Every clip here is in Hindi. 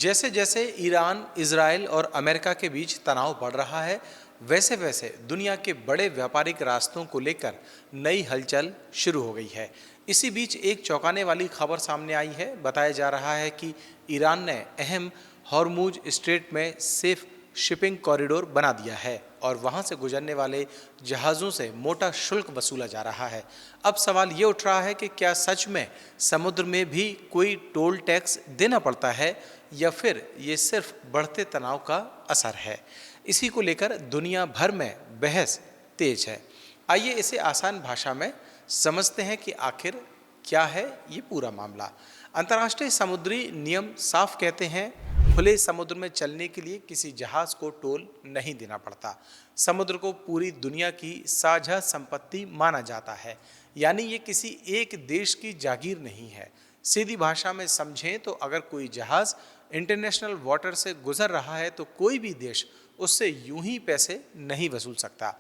जैसे जैसे ईरान, इजराइल और अमेरिका के बीच तनाव बढ़ रहा है, वैसे वैसे दुनिया के बड़े व्यापारिक रास्तों को लेकर नई हलचल शुरू हो गई है। इसी बीच एक चौंकाने वाली खबर सामने आई है। बताया जा रहा है कि ईरान ने अहम हॉर्मुज स्ट्रेट में सेफ शिपिंग कॉरिडोर बना दिया है और वहां से गुजरने वाले जहाज़ों से मोटा शुल्क वसूला जा रहा है। अब सवाल ये उठ रहा है कि क्या सच में समुद्र में भी कोई टोल टैक्स देना पड़ता है या फिर ये सिर्फ बढ़ते तनाव का असर है। इसी को लेकर दुनिया भर में बहस तेज है। आइए इसे आसान भाषा में समझते हैं कि आखिर क्या है ये पूरा मामला। अंतर्राष्ट्रीय समुद्री नियम साफ कहते हैं, खुले समुद्र में चलने के लिए किसी जहाज को टोल नहीं देना पड़ता। समुद्र को पूरी दुनिया की साझा संपत्ति माना जाता है, यानी ये किसी एक देश की जागीर नहीं है। सीधी भाषा में समझें तो अगर कोई जहाज इंटरनेशनल वाटर से गुजर रहा है तो कोई भी देश उससे यूं ही पैसे नहीं वसूल सकता।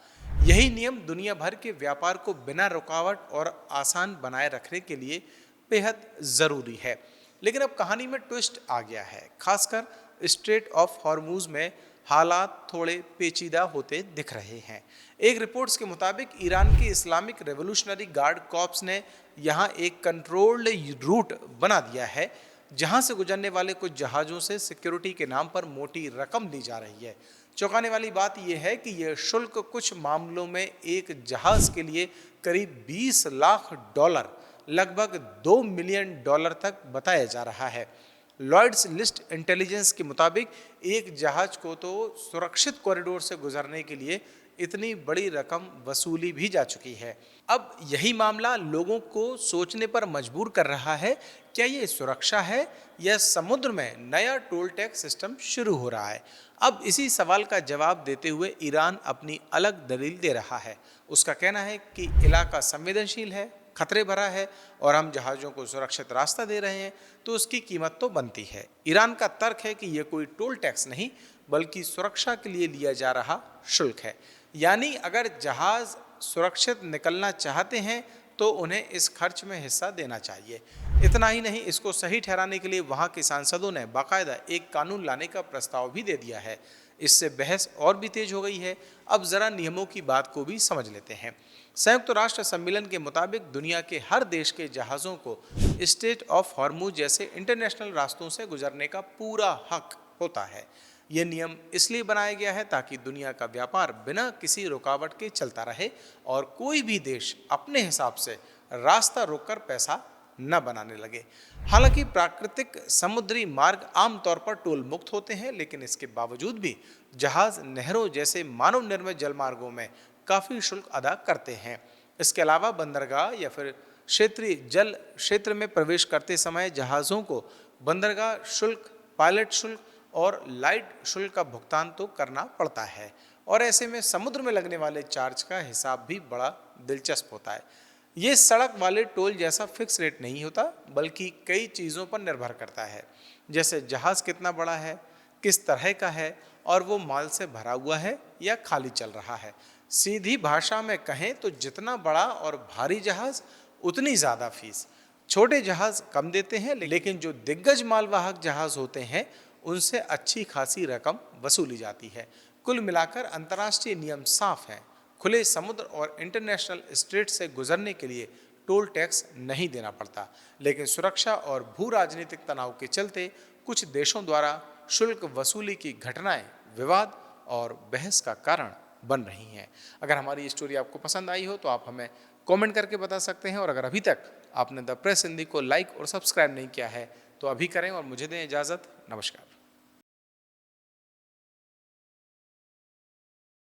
यही नियम दुनिया भर के व्यापार को बिना रुकावट और आसान बनाए रखने के लिए बेहद ज़रूरी है। लेकिन अब कहानी में ट्विस्ट आ गया है। खासकर स्ट्रेट ऑफ हॉर्मुज में हालात थोड़े पेचीदा होते दिख रहे हैं। एक रिपोर्ट्स के मुताबिक ईरान के इस्लामिक रेवोल्यूशनरी गार्ड कॉर्प्स ने यहाँ एक कंट्रोल्ड रूट बना दिया है, जहां से गुजरने वाले कुछ जहाज़ों से सिक्योरिटी के नाम पर मोटी रकम ली जा रही है। चौंकाने वाली बात यह है कि यह शुल्क कुछ मामलों में एक जहाज के लिए करीब 20 लाख डॉलर, लगभग $2 मिलियन तक बताया जा रहा है। लॉयड्स लिस्ट इंटेलिजेंस के मुताबिक एक जहाज को तो सुरक्षित कॉरिडोर से गुजरने के लिए इतनी बड़ी रकम वसूली भी जा चुकी है। अब यही मामला लोगों को सोचने पर मजबूर कर रहा है, क्या ये सुरक्षा है या समुद्र में नया टोल टैक्स सिस्टम शुरू हो रहा है। अब इसी सवाल का जवाब देते हुए ईरान अपनी अलग दलील दे रहा है। उसका कहना है कि इलाका संवेदनशील है, खतरे भरा है और हम जहाज़ों को सुरक्षित रास्ता दे रहे हैं तो उसकी कीमत तो बनती है। ईरान का तर्क है कि यह कोई टोल टैक्स नहीं बल्कि सुरक्षा के लिए लिया जा रहा शुल्क है, यानी अगर जहाज़ सुरक्षित निकलना चाहते हैं तो उन्हें इस खर्च में हिस्सा देना चाहिए। इतना ही नहीं, इसको सही ठहराने के लिए वहाँ के सांसदों ने बाकायदा एक कानून लाने का प्रस्ताव भी दे दिया है। इससे बहस और भी तेज हो गई है। अब जरा नियमों की बात को भी समझ लेते हैं। संयुक्त राष्ट्र सम्मेलन के मुताबिक दुनिया के हर देश के जहाज़ों को स्ट्रेट ऑफ हॉर्मुज जैसे इंटरनेशनल रास्तों से गुजरने का पूरा हक होता है। ये नियम इसलिए बनाया गया है ताकि दुनिया का व्यापार बिना किसी रुकावट के चलता रहे और कोई भी देश अपने हिसाब से रास्ता रोककर पैसा न बनाने लगे। हालांकि प्राकृतिक समुद्री मार्ग आमतौर पर टोल मुक्त होते हैं, लेकिन इसके बावजूद भी जहाज नहरों जैसे मानव निर्मित जलमार्गों में काफ़ी शुल्क अदा करते हैं। इसके अलावा बंदरगाह या फिर क्षेत्रीय जल क्षेत्र में प्रवेश करते समय जहाज़ों को बंदरगाह शुल्क, पायलट शुल्क और लाइट शुल्क का भुगतान तो करना पड़ता है। और ऐसे में समुद्र में लगने वाले चार्ज का हिसाब भी बड़ा दिलचस्प होता है। ये सड़क वाले टोल जैसा फिक्स रेट नहीं होता, बल्कि कई चीज़ों पर निर्भर करता है, जैसे जहाज़ कितना बड़ा है, किस तरह का है और वो माल से भरा हुआ है या खाली चल रहा है। सीधी भाषा में कहें तो जितना बड़ा और भारी जहाज़ उतनी ज़्यादा फीस। छोटे जहाज़ कम देते हैं, लेकिन जो दिग्गज मालवाहक जहाज़ होते हैं उनसे अच्छी खासी रकम वसूली जाती है। कुल मिलाकर अंतर्राष्ट्रीय नियम साफ हैं। खुले समुद्र और इंटरनेशनल स्ट्रेट से गुजरने के लिए टोल टैक्स नहीं देना पड़ता, लेकिन सुरक्षा और भू राजनीतिक तनाव के चलते कुछ देशों द्वारा शुल्क वसूली की घटनाएं विवाद और बहस का कारण बन रही हैं। अगर हमारी स्टोरी आपको पसंद आई हो तो आप हमें कमेंट करके बता सकते हैं, और अगर अभी तक आपने द प्रेस हिंदी को लाइक और सब्सक्राइब नहीं किया है तो अभी करें और मुझे दें इजाज़त। नमस्कार।